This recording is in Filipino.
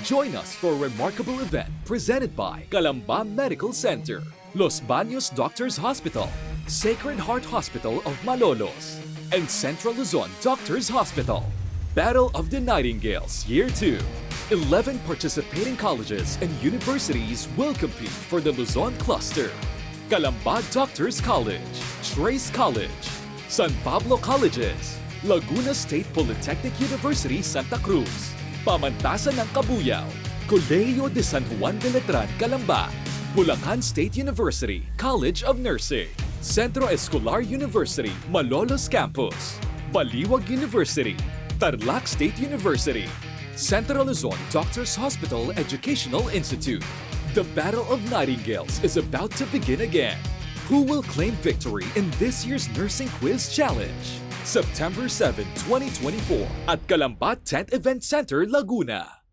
Join us for a remarkable event presented by Calamba Medical Center, Los Baños Doctors Hospital, Sacred Heart Hospital of Malolos, and Central Luzon Doctors Hospital. Battle of the Nightingales Year 2. 11 participating colleges and universities will compete for the Luzon Cluster. Calamba Doctors College, Trace College, San Pablo Colleges, Laguna State Polytechnic University Santa Cruz, Pamantasan ng Cabuyao, Colegio de San Juan de Letran, Calamba, Bulacan State University College of Nursing, Centro Escolar University Malolos Campus, Baliwag University, Tarlac State University, Central Luzon Doctors Hospital Educational Institute. The Battle of Nightingales is about to begin again. Who will claim victory in this year's Nursing Quiz Challenge? September 7, 2024 at Calamba 10th Event Center, Laguna.